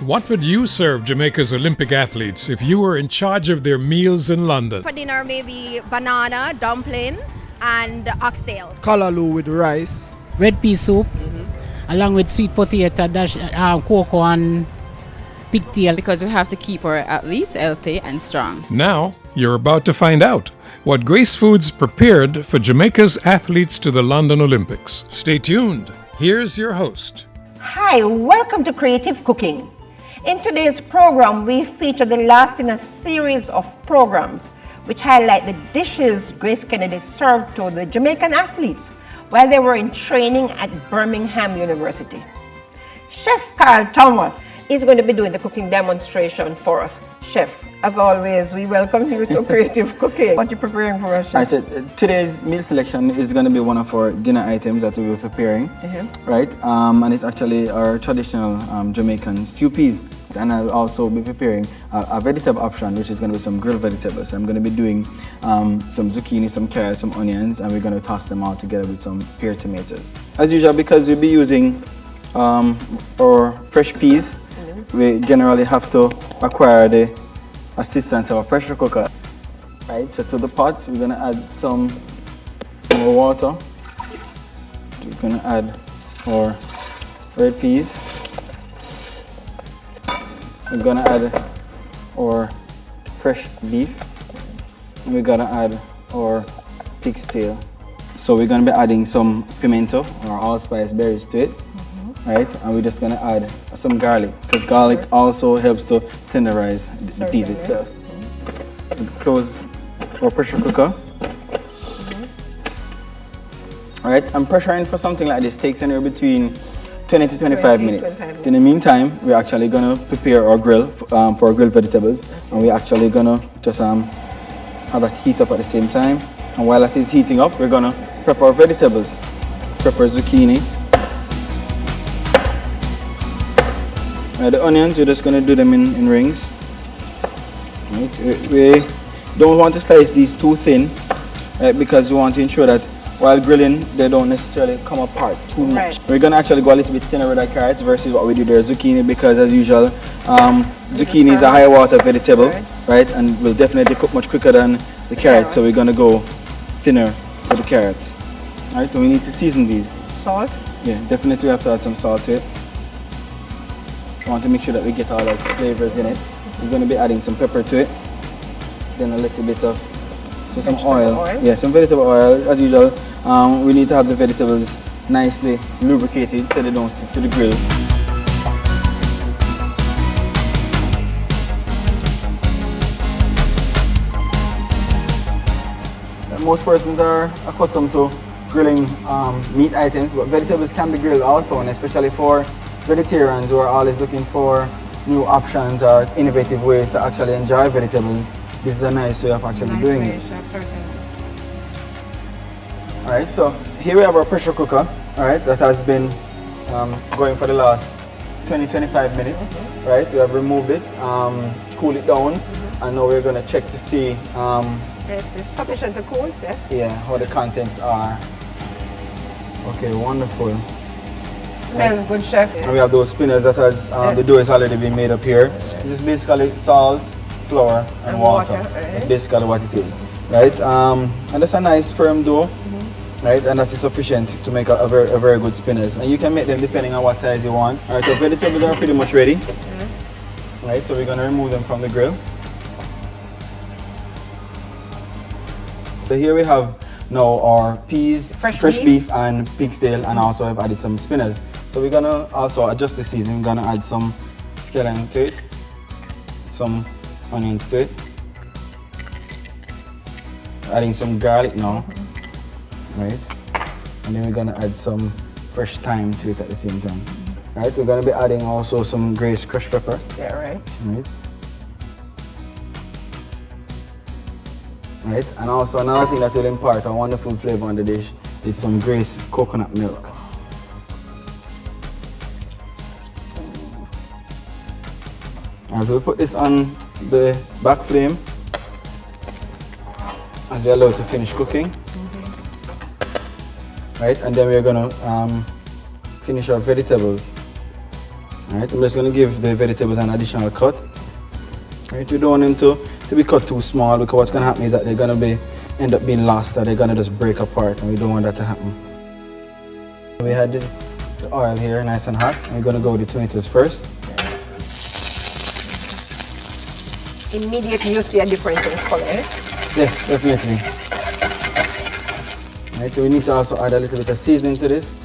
What would you serve Jamaica's Olympic athletes if you were in charge of their meals in London? For dinner, maybe banana, dumpling, and oxtail. Callaloo with rice. Red pea soup, along with sweet potato, cocoa and pigtail. Because we have to keep our athletes healthy and strong. Now, you're about to find out what Grace Foods prepared for Jamaica's athletes to the London Olympics. Stay tuned. Here's your host. Hi, welcome to Creative Cooking. In today's program, we feature the last in a series of programs which highlight the dishes Grace Kennedy served to the Jamaican athletes while they were in training at Birmingham University. Chef Karl Thomas is going to be doing the cooking demonstration for us. Chef, as always, we welcome you to Creative Cooking. What are you preparing for us, Chef? Right, so today's meal selection is going to be one of our dinner items that we'll be preparing, right? And it's actually our traditional Jamaican stew peas. And I'll also be preparing a vegetable option, which is going to be some grilled vegetables. I'm going to be doing some zucchini, some carrots, some onions, and we're going to toss them all together with some pear tomatoes. As usual, because we'll be using our fresh peas, we generally have to acquire the assistance of a pressure cooker. Right, so to the pot, we're going to add some more water. We're going to add our red peas. We're going to add our fresh beef. And we're going to add our pig's tail. So we're going to be adding some pimento or allspice berries to it. Right, and we're just going to add some garlic, because garlic also helps to tenderize the peas itself. Close our pressure cooker. Alright, and pressuring for something like this takes anywhere between 20 to 25 minutes. In the meantime, we're actually going to prepare our grill for our grilled vegetables, and we're actually going to just have that heat up at the same time. And while that is heating up, we're going to prep our vegetables. Prep our zucchini. The onions, we're just going to do them in rings. Right. We don't want to slice these too thin, right, because we want to ensure that while grilling, they don't necessarily come apart too much. Right. We're going to actually go a little bit thinner with our carrots versus what we do there, zucchini, because as usual, zucchini is a high water vegetable, right, and will definitely cook much quicker than the carrots, so we're going to go thinner for the carrots. Right, so we need to season these. Salt? Yeah, definitely we have to add some salt to it. I want to make sure that we get all those flavors in it. We're going to be adding some pepper to it, then a little bit of some oil. Yeah, some vegetable oil. As usual, we need to have the vegetables nicely lubricated so they don't stick to the grill. Most persons are accustomed to grilling meat items, but vegetables can be grilled also, and especially for vegetarians who are always looking for new options or innovative ways to actually enjoy vegetables. This is a nice way of actually doing it. Alright, so here we have our pressure cooker, alright, that has been going for the last 20-25 minutes. Right, we have removed it, cool it down, and now we're going to check to see Yes, it's sufficient to cool, yes. Yeah, how the contents are. Okay, wonderful. Smells good, Chef. And we have those spinners that has, the dough is already been made up here. This is basically salt, flour, and water. Right. That's basically what it is, right? And that's a nice firm dough, right? And that is sufficient to make a very good spinners. And you can make them depending on what size you want. All right, the vegetables are pretty much ready. Yes. Right, so we're gonna remove them from the grill. So here we have now our peas, fresh beef and pig's tail, and also I've added some spinners. So we're gonna also adjust the seasoning. We're gonna add some scallion to it, some onions to it, adding some garlic now, right? And then we're gonna add some fresh thyme to it at the same time. Right? We're gonna be adding also some Grace crushed pepper. Yeah, right. Right, and also another thing that will impart a wonderful flavor on the dish is some Grace coconut milk. And we'll put this on the back flame as you allow it to finish cooking. Right, and then we're gonna finish our vegetables. Right, I'm just going to give the vegetables an additional cut. Right, you don't want them to be cut too small, because what's going to happen is that they're going to end up being lost, or they're going to just break apart, and we don't want that to happen. We had the oil here nice and hot, and we're going to go with the tomatoes first. Immediately you see a difference in color. Yes, definitely. Right, so we need to also add a little bit of seasoning to this.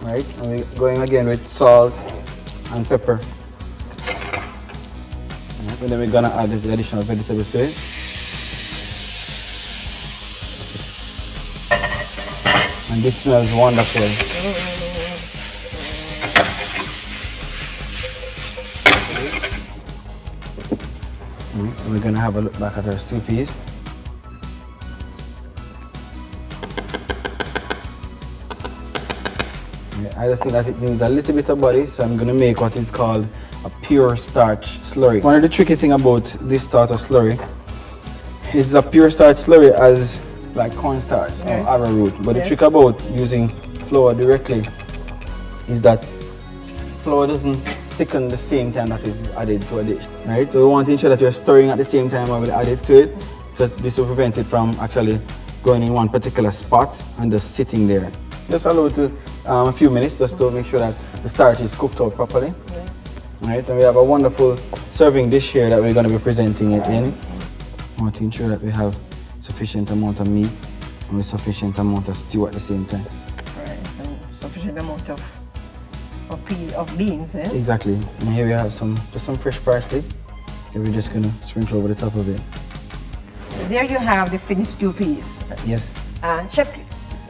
Right, and we're going again with salt and pepper. Right, and then we're gonna add the additional vegetables to it. And this smells wonderful. Right, so we're gonna have a look back at our stew peas. I just think that it needs a little bit of body, so I'm going to make what is called a pure starch slurry. One of the tricky things about this sort of slurry is a pure starch slurry as like cornstarch or arrowroot. But the trick about using flour directly is that flour doesn't thicken the same time that is added to a dish. Right? So we want to ensure that you're stirring at the same time while we add it to it. So this will prevent it from actually going in one particular spot and just sitting there. Just allow it to a few minutes just to make sure that the starch is cooked out properly. Right, and we have a wonderful serving dish here that we're going to be presenting it in. I want to ensure that we have sufficient amount of meat and with sufficient amount of stew at the same time. Right, and sufficient amount of beans, eh? Exactly. And here we have just some fresh parsley that we're just going to sprinkle over the top of it. There you have the finished stew peas. Yes. Chef,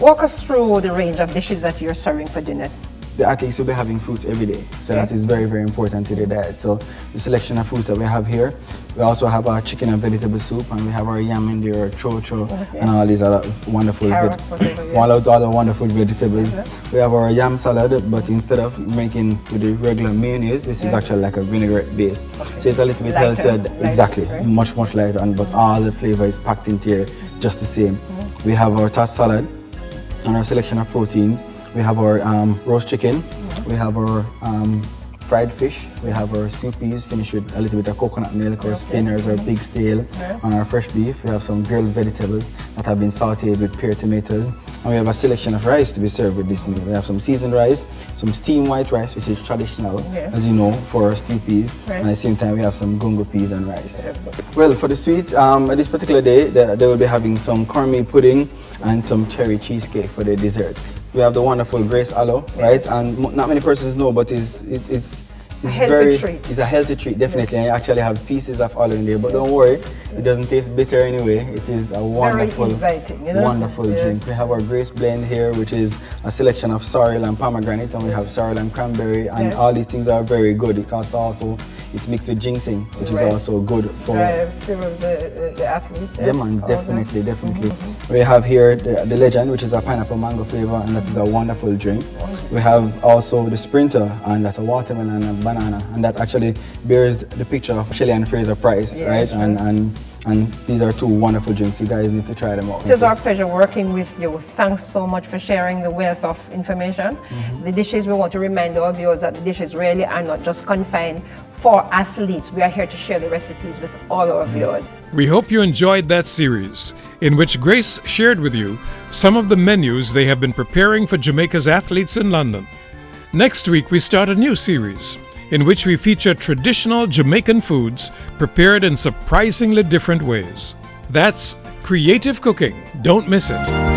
walk us through the range of dishes that you're serving for dinner. The athletes will be having fruits every day, so that is very, very important to their diet. So the selection of fruits that we have here, we also have our chicken and vegetable soup, and we have our yam in there, chocho, and all these other wonderful wonderful vegetables. We have our yam salad, but instead of making with the regular mayonnaise, this is actually like a vinaigrette base. So it's a little bit healthier, exactly, right? much lighter, but all the flavor is packed into here just the same. We have our tossed salad and our selection of proteins. We have our roast chicken, we have our fried fish, we have our stew peas finished with a little bit of coconut milk or spinners or big stale. On our fresh beef, we have some grilled vegetables that have been sauteed with pear tomatoes. And we have a selection of rice to be served with this meal. We have some seasoned rice, some steamed white rice, which is traditional, as you know, for our stew peas. And at the same time, we have some gungo peas and rice. Well, for the sweet, at this particular day, they will be having some cornmeal pudding and some cherry cheesecake for the dessert. We have the wonderful Grace aloe, right? And not many persons know, but it's a healthy treat. It's a healthy treat, definitely. And you actually have pieces of aloe in there, but don't worry, it doesn't taste bitter anyway. It is a wonderful, inviting, you know? wonderful drink. We have our Grace blend here, which is a selection of sorrel and pomegranate, and we have sorrel and cranberry, and all these things are very good. It's mixed with ginseng, which is also good for the athletes. Yeah, man, definitely. We have here the Legend, which is a pineapple mango flavor, and that is a wonderful drink. We have also the Sprinter, and that's a watermelon and banana, and that actually bears the picture of Shelley and Fraser Price, right? And these are two wonderful drinks. You guys need to try them out. It is our pleasure working with you. Thanks so much for sharing the wealth of information. The dishes, we want to remind our viewers that the dishes really are not just confined for athletes. We are here to share the recipes with all our viewers. We hope you enjoyed that series, in which Grace shared with you some of the menus they have been preparing for Jamaica's athletes in London. Next week, we start a new series, in which we feature traditional Jamaican foods prepared in surprisingly different ways. That's creative cooking. Don't miss it.